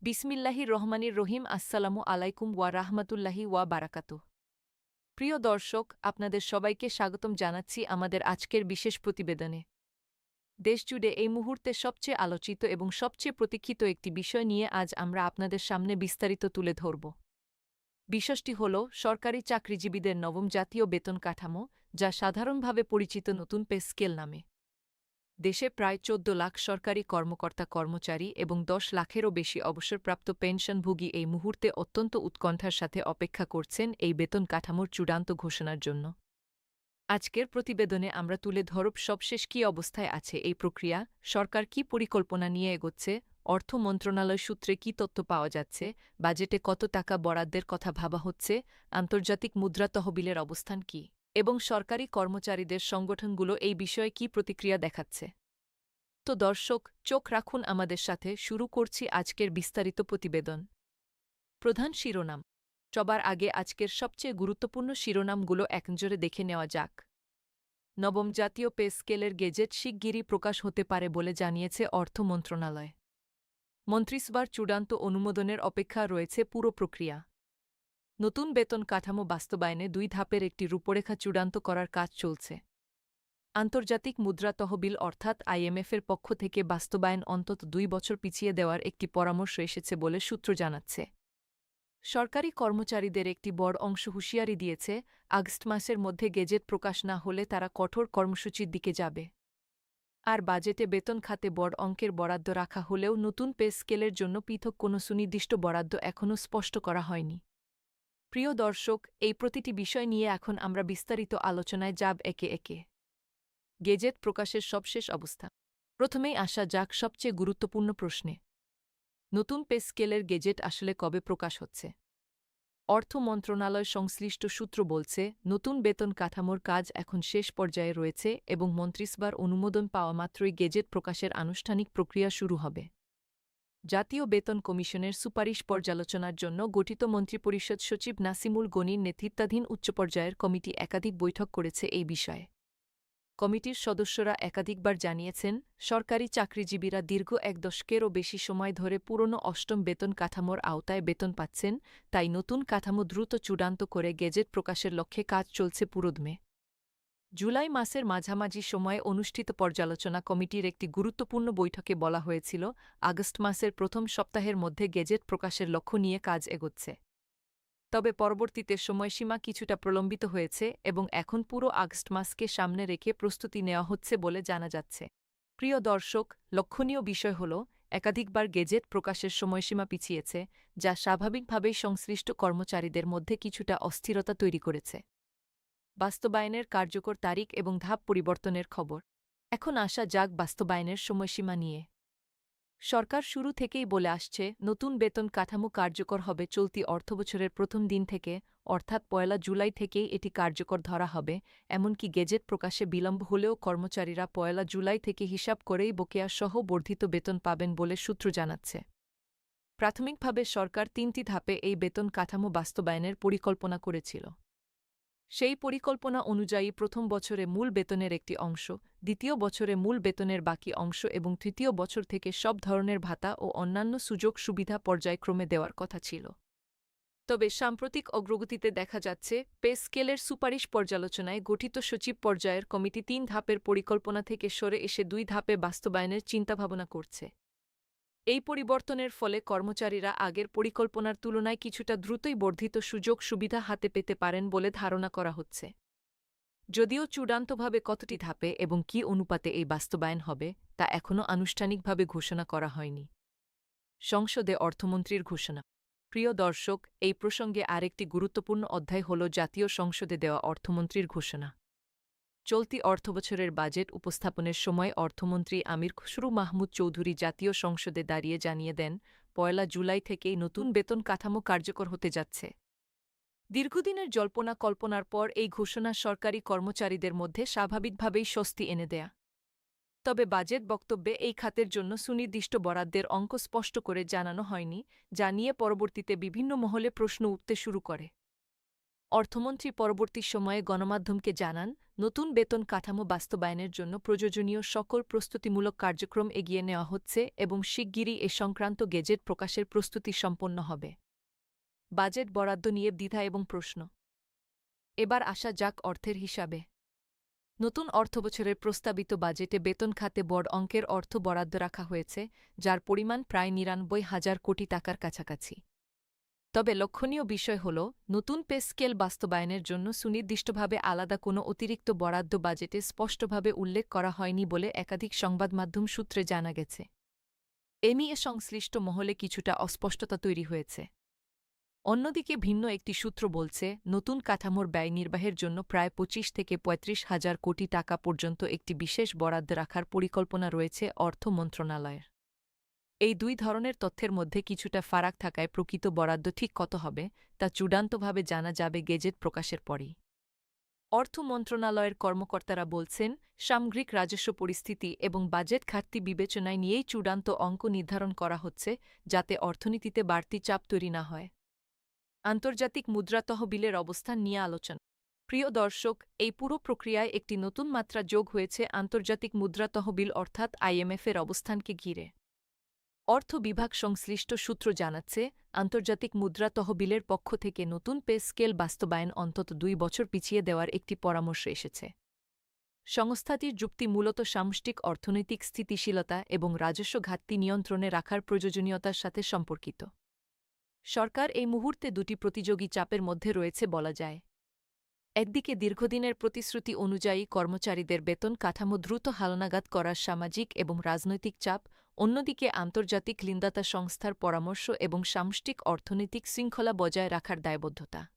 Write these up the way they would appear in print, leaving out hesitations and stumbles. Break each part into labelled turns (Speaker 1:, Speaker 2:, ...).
Speaker 1: বিসমিল্লাহির রহমানির রহিম। আসসালামু আলাইকুম ওয়া রাহমাতুল্লাহি ওয়া বারাকাতুহ। প্রিয় দর্শক, আপনাদের সবাইকে স্বাগতম জানাচ্ছি আমাদের আজকের বিশেষ প্রতিবেদনে। দেশজুড়ে এই মুহূর্তে সবচেয়ে আলোচিত এবং সবচেয়ে প্রতীক্ষিত একটি বিষয় নিয়ে আজ আমরা আপনাদের সামনে বিস্তারিত তুলে ধরব। বিষয়টি হল সরকারি চাকরিজীবীদের নবম জাতীয় বেতন কাঠামো, যা সাধারণভাবে পরিচিত নতুন পে স্কেল নামে। দেশে প্রায় ১৪ লাখ সরকারি কর্মকর্তা কর্মচারী এবং ১০ লাখেরও বেশি অবসরপ্রাপ্ত পেনশনভোগী এই মুহূর্তে অত্যন্ত উৎকণ্ঠার সাথে অপেক্ষা করছেন এই বেতন কাঠামোর চূড়ান্ত ঘোষণার জন্য। আজকের প্রতিবেদনে আমরা তুলে ধরব সবশেষ কী অবস্থায় আছে এই প্রক্রিয়া, সরকার কী পরিকল্পনা নিয়ে এগোচ্ছে, অর্থ মন্ত্রণালয় সূত্রে কী তথ্য পাওয়া যাচ্ছে, বাজেটে কত টাকা বরাদ্দের কথা ভাবা হচ্ছে, আন্তর্জাতিক মুদ্রা তহবিলের অবস্থান কী, এবং সরকারি কর্মচারীদের সংগঠনগুলো এই বিষয়ে কী প্রতিক্রিয়া দেখাচ্ছে। তো দর্শক, চোখ রাখুন আমাদের সাথে। শুরু করছি আজকের বিস্তারিত প্রতিবেদন। প্রধান শিরোনাম। সবার আগে আজকের সবচেয়ে গুরুত্বপূর্ণ শিরোনামগুলো একনজরে দেখে নেওয়া যাক। নবম জাতীয় পে স্কেলের গেজেট শিগগিরই প্রকাশ হতে পারে বলে জানিয়েছে অর্থ মন্ত্রণালয়। মন্ত্রিসভার চূড়ান্ত অনুমোদনের অপেক্ষা রয়েছে পুরো প্রক্রিয়া। নতুন বেতন কাঠামো বাস্তবায়নে ২ ধাপের একটি রূপরেখা চূড়ান্ত করার কাজ চলছে। আন্তর্জাতিক মুদ্রা তহবিল অর্থাৎ আইএমএফের পক্ষ থেকে বাস্তবায়ন অন্তত ২ বছর পিছিয়ে দেওয়ার একটি পরামর্শ এসেছে বলে সূত্র জানাচ্ছে। সরকারি কর্মচারীদের একটি বড় অংশ হুঁশিয়ারি দিয়েছে, আগস্ট মাসের মধ্যে গেজেট প্রকাশ না হলে তারা কঠোর কর্মসূচির দিকে যাবে। আর বাজেটে বেতন খাতে বড় অঙ্কের বরাদ্দ রাখা হলেও নতুন পে স্কেলের জন্য পৃথক কোনো সুনির্দিষ্ট বরাদ্দ এখনও স্পষ্ট করা হয়নি। প্রিয় দর্শক, এই প্রতিটি বিষয় নিয়ে এখন আমরা বিস্তারিত আলোচনায় যাব একে একে। গেজেট প্রকাশের সবশেষ অবস্থা। প্রথমেই আসা যাক সবচেয়ে গুরুত্বপূর্ণ প্রশ্নে। নতুন পে স্কেলের গেজেট আসলে কবে প্রকাশ হচ্ছে? অর্থ মন্ত্রণালয় সংশ্লিষ্ট সূত্র বলছে, নতুন বেতন কাঠামোর কাজ এখন শেষ পর্যায়ে রয়েছে এবং মন্ত্রিসভার অনুমোদন পাওয়া মাত্রই গেজেট প্রকাশের আনুষ্ঠানিক প্রক্রিয়া শুরু হবে। জাতীয় বেতন কমিশনের সুপারিশ পর্যালোচনার জন্য গঠিত মন্ত্রিপরিষদ সচিব নাসিমুল গনির নেতৃত্বাধীন উচ্চপর্যায়ের কমিটি একাধিক বৈঠক করেছে এই বিষয়ে। কমিটির সদস্যরা একাধিকবার জানিয়েছেন, সরকারি চাকরিজীবীরা দীর্ঘ ১ দশকেরও বেশি সময় ধরে পুরনো অষ্টম বেতন কাঠামোর আওতায় বেতন পাচ্ছেন, তাই নতুন কাঠামো দ্রুত চূড়ান্ত করে গেজেট প্রকাশের লক্ষ্যে কাজ চলছে পুরোদমে। জুলাই মাসের মাঝামাঝি সময়ে অনুষ্ঠিত পর্যালোচনা কমিটির একটি গুরুত্বপূর্ণ বৈঠকে বলা হয়েছিল, আগস্ট মাসের প্রথম সপ্তাহের মধ্যে গেজেট প্রকাশের লক্ষ্য নিয়ে কাজ এগোচ্ছে। তবে পরবর্তীতে সময়সীমা কিছুটা প্রলম্বিত হয়েছে এবং এখন পুরো আগস্ট মাসকে সামনে রেখে প্রস্তুতি নেওয়া হচ্ছে বলে জানা যাচ্ছে। প্রিয় দর্শক, লক্ষণীয় বিষয় হল, একাধিকবার গেজেট প্রকাশের সময়সীমা পিছিয়েছে, যা স্বাভাবিকভাবেই সংশ্লিষ্ট কর্মচারীদের মধ্যে কিছুটা অস্থিরতা তৈরি করেছে। বাস্তবায়নের কার্যকর তারিখ এবং ধাপ পরিবর্তনের খবর। এখন আসা যাক বাস্তবায়নের সময়সীমা নিয়ে। সরকার শুরু থেকেই বলে আসছে, নতুন বেতন কাঠামো কার্যকর হবে চলতি অর্থবছরের প্রথম দিন থেকে, অর্থাৎ ১ জুলাই থেকেই এটি কার্যকর ধরা হবে। এমনকি গেজেট প্রকাশে বিলম্ব হলেও কর্মচারীরা ১ জুলাই থেকে হিসাব করেই বকেয়া সহ বর্ধিত বেতন পাবেন বলে সূত্র জানাচ্ছে। প্রাথমিকভাবে সরকার ৩টি ধাপে এই বেতন কাঠামো বাস্তবায়নের পরিকল্পনা করেছিল। সেই পরিকল্পনা অনুযায়ী প্রথম বছরে মূল বেতনের একটি অংশ, দ্বিতীয় বছরে মূল বেতনের বাকি অংশ এবং তৃতীয় বছর থেকে সব ধরনের ভাতা ও অন্যান্য সুযোগ সুবিধা পর্যায়ক্রমে দেওয়ার কথা ছিল। তবে সাম্প্রতিক অগ্রগতিতে দেখা যাচ্ছে, পে স্কেলের সুপারিশ পর্যালোচনায় গঠিত সচিব পর্যায়ের কমিটি ৩ ধাপের পরিকল্পনা থেকে সরে এসে ২ ধাপে বাস্তবায়নের চিন্তাভাবনা করছে। এই পরিবর্তনের ফলে কর্মচারীরা আগের পরিকল্পনার তুলনায় কিছুটা দ্রুতই বর্ধিত সুযোগ সুবিধা হাতে পেতে পারেন বলে ধারণা করা হচ্ছে। যদিও চূড়ান্তভাবে কতটি ধাপে এবং কী অনুপাতে এই বাস্তবায়ন হবে, তা এখনও আনুষ্ঠানিকভাবে ঘোষণা করা হয়নি। সংসদে অর্থমন্ত্রীর ঘোষণা। প্রিয় দর্শক, এই প্রসঙ্গে আরেকটি গুরুত্বপূর্ণ অধ্যায় হল জাতীয় সংসদে দেওয়া অর্থমন্ত্রীর ঘোষণা। চলতি অর্থবছরের বাজেট উপস্থাপনের সময় অর্থমন্ত্রী আমির খসরু মাহমুদ চৌধুরী জাতীয় সংসদে দাঁড়িয়ে জানিয়ে দেন, ১ জুলাই থেকেই নতুন বেতন কাঠামো কার্যকর হতে যাচ্ছে। দীর্ঘদিনের জল্পনা কল্পনার পর এই ঘোষণা সরকারি কর্মচারীদের মধ্যে স্বাভাবিকভাবেই স্বস্তি এনে দেয়া। তবে বাজেট বক্তব্যে এই খাতের জন্য সুনির্দিষ্ট বরাদ্দের অঙ্ক স্পষ্ট করে জানানো হয়নি, যা নিয়ে পরবর্তীতে বিভিন্ন মহলে প্রশ্ন উঠতে শুরু করে। অর্থমন্ত্রী পরবর্তী সময়ে গণমাধ্যমকে জানান, নতুন বেতন কাঠামো বাস্তবায়নের জন্য প্রয়োজনীয় সকল প্রস্তুতিমূলক কার্যক্রম এগিয়ে নেওয়া হচ্ছে এবং শিগগিরই এ সংক্রান্ত গেজেট প্রকাশের প্রস্তুতি সম্পন্ন হবে। বাজেট বরাদ্দ নিয়ে দ্বিধা এবং প্রশ্ন। এবার আসা যাক অর্থের হিসাবে। নতুন অর্থবছরের প্রস্তাবিত বাজেটে বেতন খাতে বড় অঙ্কের অর্থ বরাদ্দ রাখা হয়েছে, যার পরিমাণ প্রায় ৯৯,০০০ কোটি টাকার কাছাকাছি। তবে লক্ষণীয় বিষয় হল, নতুন পে স্কেল বাস্তবায়নের জন্য সুনির্দিষ্টভাবে আলাদা কোনো অতিরিক্ত বরাদ্দ বাজেটে স্পষ্টভাবে উল্লেখ করা হয়নি বলে একাধিক সংবাদমাধ্যম সূত্রে জানা গেছে। এ নিয়ে সংশ্লিষ্ট মহলে কিছুটা অস্পষ্টতা তৈরি হয়েছে। অন্যদিকে ভিন্ন একটি সূত্র বলছে, নতুন কাঠামোর ব্যয় নির্বাহের জন্য প্রায় ২৫ থেকে ৩৫,০০০ কোটি টাকা পর্যন্ত একটি বিশেষ বরাদ্দ রাখার পরিকল্পনা রয়েছে অর্থ মন্ত্রণালয়ের। এই দুই ধরনের তথ্যের মধ্যে কিছুটা ফারাক থাকায় প্রকৃত বরাদ্দ ঠিক কত হবে তা চূড়ান্তভাবে জানা যাবে গেজেট প্রকাশের পরই। অর্থ মন্ত্রণালয়ের কর্মকর্তারা বলছেন, সামগ্রিক রাজস্ব পরিস্থিতি এবং বাজেট ঘাটতি বিবেচনায় নিয়েই চূড়ান্ত অঙ্ক নির্ধারণ করা হচ্ছে, যাতে অর্থনীতিতে বাড়তি চাপ তৈরি না হয়। আন্তর্জাতিক মুদ্রা তহবিলের অবস্থান নিয়ে আলোচনা। প্রিয় দর্শক, এই পুরো প্রক্রিয়ায় একটি নতুন মাত্রা যোগ হয়েছে আন্তর্জাতিক মুদ্রা তহবিল অর্থাৎ IMF-এর অবস্থানকে ঘিরে। অর্থ বিভাগ সংশ্লিষ্ট সূত্র জানাচ্ছে, আন্তর্জাতিক মুদ্রা তহবিলের পক্ষ থেকে নতুন পে স্কেল বাস্তবায়ন অন্তত ২ বছর পিছিয়ে দেওয়ার একটি পরামর্শ এসেছে। সংস্থাটির যুক্তি মূলত সামষ্টিক অর্থনৈতিক স্থিতিশীলতা এবং রাজস্ব ঘাটতি নিয়ন্ত্রণে রাখার প্রয়োজনীয়তার সাথে সম্পর্কিত। সরকার এই মুহূর্তে দুটি প্রতিযোগী চাপের মধ্যে রয়েছে বলা যায়। একদিকে দীর্ঘদিনের প্রতিশ্রুতি অনুযায়ী কর্মচারীদের বেতন কাঠামো দ্রুত হালনাগাদ করার সামাজিক এবং রাজনৈতিক চাপ, অন্যদিকে আন্তর্জাতিক ঋণদাতা সংস্থার পরামর্শ এবং সামষ্টিক অর্থনৈতিক শৃঙ্খলা বজায় রাখার দায়বদ্ধতা।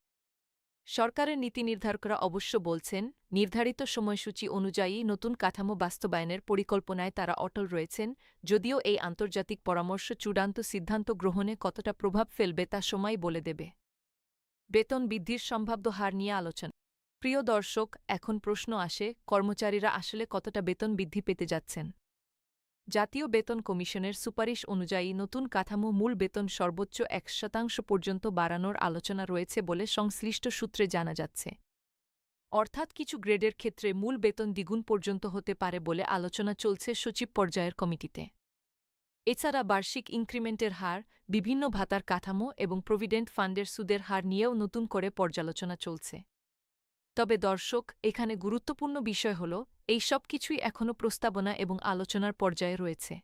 Speaker 1: সরকারের নীতি নির্ধারকরা অবশ্য বলছেন, নির্ধারিত সময়সূচি অনুযায়ী নতুন কাঠামো বাস্তবায়নের পরিকল্পনায় তারা অটল রয়েছেন, যদিও এই আন্তর্জাতিক পরামর্শ চূড়ান্ত সিদ্ধান্ত গ্রহণে কতটা প্রভাব ফেলবে তা সময় বলে দেবে। বেতন বৃদ্ধির সম্ভাব্য হার নিয়ে আলোচনা। প্রিয় দর্শক, এখন প্রশ্ন আসে, কর্মচারীরা আসলে কতটা বেতন বৃদ্ধি পেতে যাচ্ছেন? জাতীয় বেতন কমিশনের সুপারিশ অনুযায়ী নতুন কাঠামো মূল বেতন সর্বোচ্চ ১% পর্যন্ত বাড়ানোর আলোচনা রয়েছে বলে সংশ্লিষ্ট সূত্রে জানা যাচ্ছে। অর্থাৎ কিছু গ্রেডের ক্ষেত্রে মূল বেতন দ্বিগুণ পর্যন্ত হতে পারে বলে আলোচনা চলছে সচিব পর্যায়ের কমিটিতে। এছাড়া বার্ষিক ইনক্রিমেন্টের হার, বিভিন্ন ভাতার কাঠামো এবং প্রভিডেন্ট ফান্ডের সুদের হার নিয়েও নতুন করে পর্যালোচনা চলছে। তবে দর্শক, এখানে গুরুত্বপূর্ণ বিষয় হল, এই সব কিছুই এখনও প্রস্তাবনা এবং আলোচনার পর্যায়ে রয়েছে।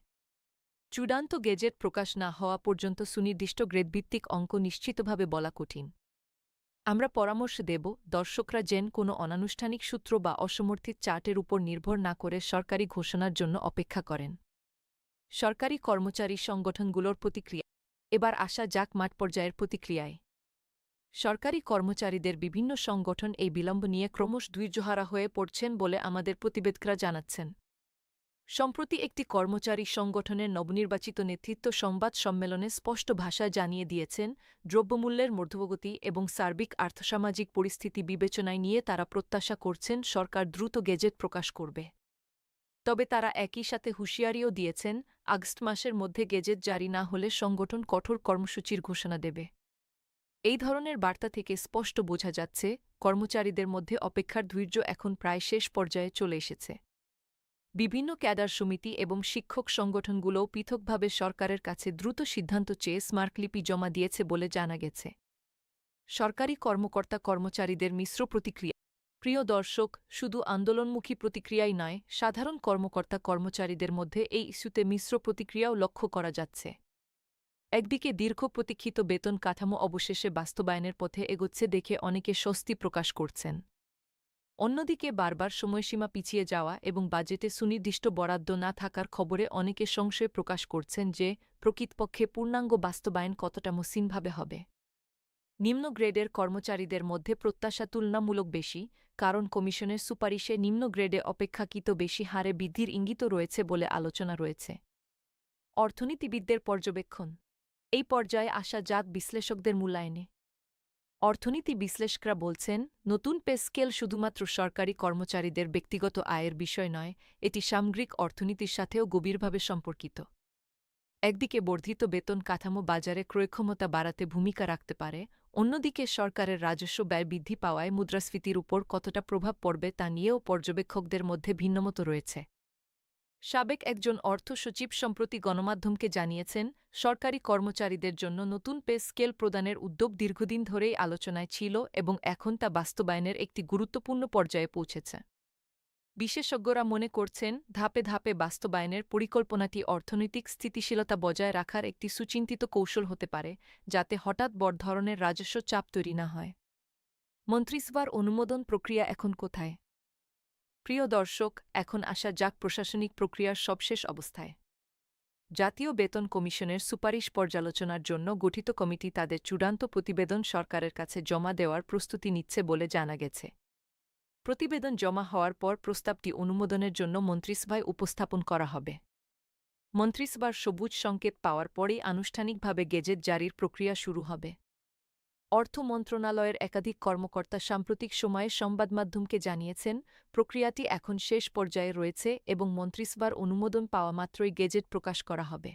Speaker 1: চূড়ান্ত গেজেট প্রকাশ না হওয়া পর্যন্ত সুনির্দিষ্ট গ্রেডভিত্তিক অঙ্ক নিশ্চিতভাবে বলা কঠিন। আমরা পরামর্শ দেব, দর্শকরা যেন কোনো অনানুষ্ঠানিক সূত্র বা অসমর্থিত চার্টের উপর নির্ভর না করে সরকারি ঘোষণার জন্য অপেক্ষা করেন। সরকারি কর্মচারী সংগঠনগুলোর প্রতিক্রিয়া। এবার আসা যাক মাঠ পর্যায়ের প্রতিক্রিয়ায়। সরকারি কর্মচারীদের বিভিন্ন সংগঠন এই বিলম্ব নিয়ে ক্রমশ ধৈর্যহারা হয়ে পড়ছেন বলে আমাদের প্রতিবেদকরা জানাচ্ছেন। সম্প্রতি একটি কর্মচারী সংগঠনের নবনির্বাচিত নেতৃত্ব সংবাদ সম্মেলনে স্পষ্ট ভাষায় জানিয়ে দিয়েছেন, দ্রব্যমূল্যের মধ্যগতি এবং সার্বিক আর্থসামাজিক পরিস্থিতি বিবেচনায় নিয়ে তারা প্রত্যাশা করছেন সরকার দ্রুত গেজেট প্রকাশ করবে। তবে তারা একই সাথে হুঁশিয়ারিও দিয়েছেন, আগস্ট মাসের মধ্যে গেজেট জারি না হলে সংগঠন কঠোর কর্মসূচির ঘোষণা দেবে। এই ধরনের বার্তা থেকে স্পষ্ট বোঝা যাচ্ছে, কর্মচারীদের মধ্যে অপেক্ষার ধৈর্য এখন প্রায় শেষ পর্যায়ে চলে এসেছে। বিভিন্ন ক্যাডার সমিতি এবং শিক্ষক সংগঠনগুলোও পৃথকভাবে সরকারের কাছে দ্রুত সিদ্ধান্ত চেয়ে স্মারকলিপি জমা দিয়েছে বলে জানা গেছে। সরকারি কর্মকর্তা-কর্মচারীদের মিশ্র প্রতিক্রিয়া। প্রিয় দর্শক, শুধু আন্দোলনমুখী প্রতিক্রিয়াই নয়, সাধারণ কর্মকর্তা-কর্মচারীদের মধ্যে এই ইস্যুতে মিশ্র প্রতিক্রিয়াও লক্ষ্য করা যাচ্ছে। একদিকে দীর্ঘ প্রতীক্ষিত বেতন কাঠামো অবশেষে বাস্তবায়নের পথে এগোচ্ছে দেখে অনেকে স্বস্তি প্রকাশ করছেন। অন্যদিকে বারবার সময়সীমা পিছিয়ে যাওয়া এবং বাজেটে সুনির্দিষ্ট বরাদ্দ না থাকার খবরে অনেকে সংশয় প্রকাশ করছেন যে, প্রকৃতপক্ষে পূর্ণাঙ্গ বাস্তবায়ন কতটা মসৃণভাবে হবে। নিম্ন গ্রেডের কর্মচারীদের মধ্যে প্রত্যাশা তুলনামূলক বেশি, কারণ কমিশনের সুপারিশে নিম্ন গ্রেডে অপেক্ষাকৃত বেশি হারে বৃদ্ধির ইঙ্গিত রয়েছে বলে আলোচনা রয়েছে। অর্থনীতিবিদদের পর্যবেক্ষণ। এই পর্যায়ে আসা যাক বিশ্লেষকদের মূল্যায়নে। অর্থনীতি বিশ্লেষকরা বলছেন, নতুন পে স্কেল শুধুমাত্র সরকারি কর্মচারীদের ব্যক্তিগত আয়ের বিষয় নয়, এটি সামগ্রিক অর্থনীতির সাথেও গভীরভাবে সম্পর্কিত। একদিকে বর্ধিত বেতন কাঠামো বাজারে ক্রয়ক্ষমতা বাড়াতে ভূমিকা রাখতে পারে, অন্যদিকে সরকারের রাজস্ব ব্যয় বৃদ্ধি পাওয়ায় মুদ্রাস্ফীতির উপর কতটা প্রভাব পড়বে তা নিয়েও পর্যবেক্ষকদের মধ্যে ভিন্নমত রয়েছে। সাবেক একজন অর্থ সচিব সম্প্রতি গণমাধ্যমকে জানিয়েছেন, সরকারি কর্মচারীদের জন্য নতুন পে স্কেল প্রদানের উদ্যোগ দীর্ঘদিন ধরেই আলোচনায় ছিল এবং এখন তা বাস্তবায়নের একটি গুরুত্বপূর্ণ পর্যায়ে পৌঁছেছে। বিশেষজ্ঞরা মনে করছেন, ধাপে ধাপে বাস্তবায়নের পরিকল্পনাটি অর্থনৈতিক স্থিতিশীলতা বজায় রাখার একটি সুচিন্তিত কৌশল হতে পারে, যাতে হঠাৎ বড় ধরনের রাজস্ব চাপ তৈরি না হয়। মন্ত্রিসভার অনুমোদন প্রক্রিয়া এখন কোথায়? প্রিয় দর্শক, এখন আসা যাক প্রশাসনিক প্রক্রিয়ার সবশেষ অবস্থায়। জাতীয় বেতন কমিশনের সুপারিশ পর্যালোচনার জন্য গঠিত কমিটি তাদের চূড়ান্ত প্রতিবেদন সরকারের কাছে জমা দেওয়ার প্রস্তুতি নিচ্ছে বলে জানা গেছে। প্রতিবেদন জমা হওয়ার পর প্রস্তাবটি অনুমোদনের জন্য মন্ত্রিসভায় উপস্থাপন করা হবে। মন্ত্রিসভার সবুজ সংকেত পাওয়ার পরেই আনুষ্ঠানিকভাবে গেজেট জারির প্রক্রিয়া শুরু হবে। অর্থ মন্ত্রণালয়ের একাধিক কর্মকর্তা সাম্প্রতিক সময়ে সংবাদমাধ্যমকে জানিয়েছেন, প্রক্রিয়াটি এখন শেষ পর্যায়ে রয়েছে এবং মন্ত্রিসভার অনুমোদন পাওয়া মাত্রই গেজেট প্রকাশ করা হবে।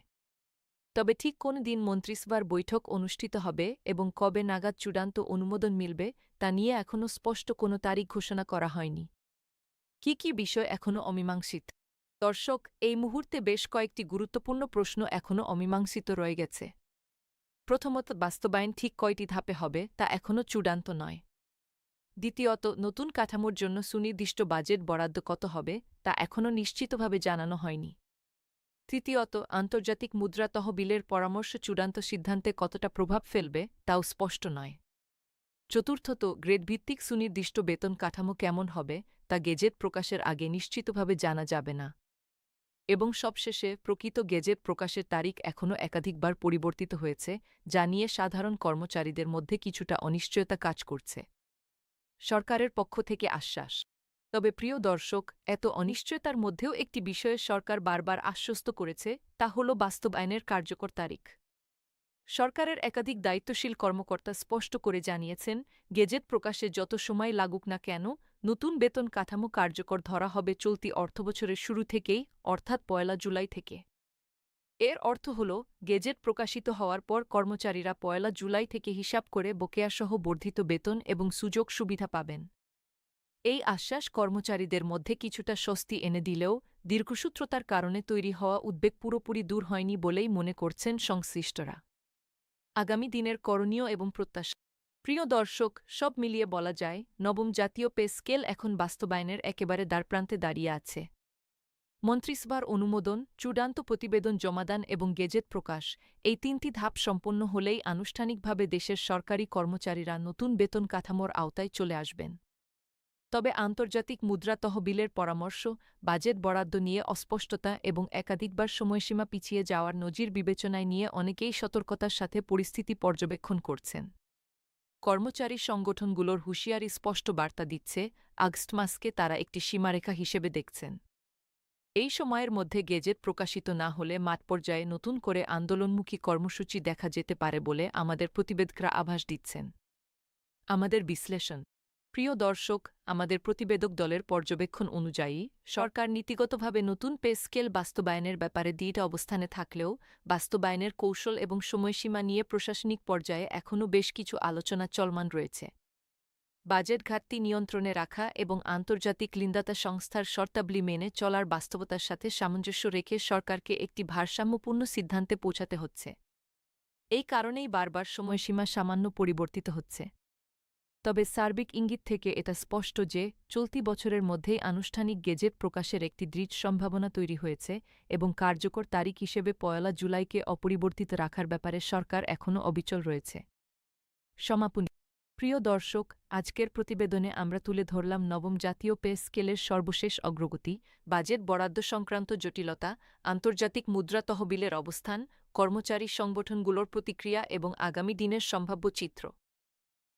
Speaker 1: তবে ঠিক কোন দিন মন্ত্রিসভার বৈঠক অনুষ্ঠিত হবে এবং কবে নাগাদ চূড়ান্ত অনুমোদন মিলবে তা নিয়ে এখনও স্পষ্ট কোনো তারিখ ঘোষণা করা হয়নি। কি বিষয় এখনও অমীমাংসিত? দর্শক, এই মুহূর্তে বেশ কয়েকটি গুরুত্বপূর্ণ প্রশ্ন এখনও অমীমাংসিত রয়ে গেছে। প্রথমত, বাস্তবায়ন ঠিক কয়টি ধাপে হবে তা এখনও চূড়ান্ত নয়। দ্বিতীয়ত, নতুন কাঠামোর জন্য সুনির্দিষ্ট বাজেট বরাদ্দ কত হবে তা এখনও নিশ্চিতভাবে জানানো হয়নি। তৃতীয়ত, আন্তর্জাতিক মুদ্রা তহবিলের পরামর্শ চূড়ান্ত সিদ্ধান্তে কতটা প্রভাব ফেলবে তাও স্পষ্ট নয়। চতুর্থত, গ্রেডভিত্তিক সুনির্দিষ্ট বেতন কাঠামো কেমন হবে তা গেজেট প্রকাশের আগে নিশ্চিতভাবে জানা যাবে না। এবং সবশেষে, প্রকৃত গেজেট প্রকাশের তারিখ এখনও একাধিকবার পরিবর্তিত হয়েছে, যা নিয়ে সাধারণ কর্মচারীদের মধ্যে কিছুটা অনিশ্চয়তা কাজ করছে। সরকারের পক্ষ থেকে আশ্বাস। তবে প্রিয় দর্শক, এত অনিশ্চয়তার মধ্যেও একটি বিষয়ে সরকার বারবার আশ্বস্ত করেছে, তা হল বাস্তবায়নের কার্যকর তারিখ। সরকারের একাধিক দায়িত্বশীল কর্মকর্তা স্পষ্ট করে জানিয়েছেন, গেজেট প্রকাশে যত সময় লাগুক না কেন, নতুন বেতন কাঠামো কার্যকর ধরা হবে চলতি অর্থবছরের শুরু থেকেই, অর্থাৎ ১ জুলাই থেকে। এর অর্থ হল, গেজেট প্রকাশিত হওয়ার পর কর্মচারীরা ১ জুলাই থেকে হিসাব করে বকেয়াসহ বর্ধিত বেতন এবং সুযোগ সুবিধা পাবেন। এই আশ্বাস কর্মচারীদের মধ্যে কিছুটা স্বস্তি এনে দিলেও দীর্ঘসূত্রতার কারণে তৈরি হওয়া উদ্বেগ পুরোপুরি দূর হয়নি বলেই মনে করছেন সংশ্লিষ্টরা। আগামী দিনের করণীয় এবং প্রত্যাশা। প্রিয় দর্শক, সব মিলিয়ে বলা যায়, নবম জাতীয় পে স্কেল এখন বাস্তবায়নের একেবারে দ্বারপ্রান্তে দাঁড়িয়ে আছে। মন্ত্রিসভার অনুমোদন, চূড়ান্ত প্রতিবেদন জমাদান এবং গেজেট প্রকাশ, এই তিনটি ধাপ সম্পন্ন হলেই আনুষ্ঠানিকভাবে দেশের সরকারি কর্মচারীরা নতুন বেতন কাঠামোর আওতায় চলে আসবেন। তবে আন্তর্জাতিক মুদ্রা তহবিলের পরামর্শ, বাজেট বরাদ্দ নিয়ে অস্পষ্টতা এবং একাধিকবার সময়সীমা পিছিয়ে যাওয়ার নজির বিবেচনায় নিয়ে অনেকেই সতর্কতার সাথে পরিস্থিতি পর্যবেক্ষণ করছেন। কর্মচারী সংগঠনগুলোর হুঁশিয়ারি স্পষ্ট বার্তা দিচ্ছে, আগস্ট মাসকে তারা একটি সীমারেখা হিসেবে দেখছেন। এই সময়ের মধ্যে গেজেট প্রকাশিত না হলে মাঠপর্যায়ে নতুন করে আন্দোলনমুখী কর্মসূচি দেখা যেতে পারে বলে আমাদের প্রতিবেদকরা আভাস দিচ্ছেন। আমাদের বিশ্লেষণ। প্রিয় দর্শক, আমাদের প্রতিবেদক দলের পর্যবেক্ষণ অনুযায়ী, সরকার নীতিগতভাবে নতুন পে স্কেল বাস্তবায়নের ব্যাপারে দৃঢ় অবস্থানে থাকলেও বাস্তবায়নের কৌশল এবং সময়সীমা নিয়ে প্রশাসনিক পর্যায়ে এখনও বেশ কিছু আলোচনা চলমান রয়েছে। বাজেট ঘাটতি নিয়ন্ত্রণে রাখা এবং আন্তর্জাতিক ঋণদাতা সংস্থার শর্তাবলী মেনে চলার বাস্তবতার সাথে সামঞ্জস্য রেখে সরকারকে একটি ভারসাম্যপূর্ণ সিদ্ধান্তে পৌঁছাতে হচ্ছে। এই কারণেই বারবার সময়সীমা সামান্য পরিবর্তিত হচ্ছে। তবে সার্বিক ইঙ্গিত থেকে এটা স্পষ্ট যে, চলতি বছরের মধ্যেই আনুষ্ঠানিক গেজেট প্রকাশের একটি দৃঢ় সম্ভাবনা তৈরি হয়েছে এবং কার্যকর তারিখ হিসেবে ১ জুলাইকে অপরিবর্তিত রাখার ব্যাপারে সরকার এখনও অবিচল রয়েছে। সমাপনী। প্রিয় দর্শক, আজকের প্রতিবেদনে আমরা তুলে ধরলাম নবম জাতীয় পে স্কেলের সর্বশেষ অগ্রগতি, বাজেট বরাদ্দ সংক্রান্ত জটিলতা, আন্তর্জাতিক মুদ্রা তহবিলের অবস্থান, কর্মচারী সংগঠনগুলোর প্রতিক্রিয়া এবং আগামী দিনের সম্ভাব্য চিত্র।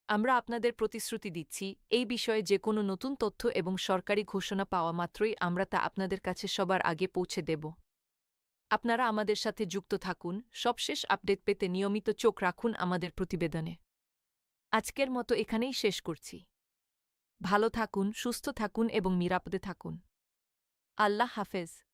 Speaker 1: আমরা আপনাদের প্রতিশ্রুতি দিচ্ছি, এই বিষয়ে যে কোনো নতুন তথ্য এবং সরকারি ঘোষণা পাওয়া মাত্রই আমরা তা আপনাদের কাছে সবার আগে পৌঁছে দেব। আপনারা আমাদের সাথে যুক্ত থাকুন, সবশেষ আপডেট পেতে নিয়মিত চোখ রাখুন আমাদের প্রতিবেদনে। আজকের মতো এখানেই শেষ করছি। ভালো থাকুন, সুস্থ থাকুন এবং নিরাপদে থাকুন। আল্লাহ হাফেজ।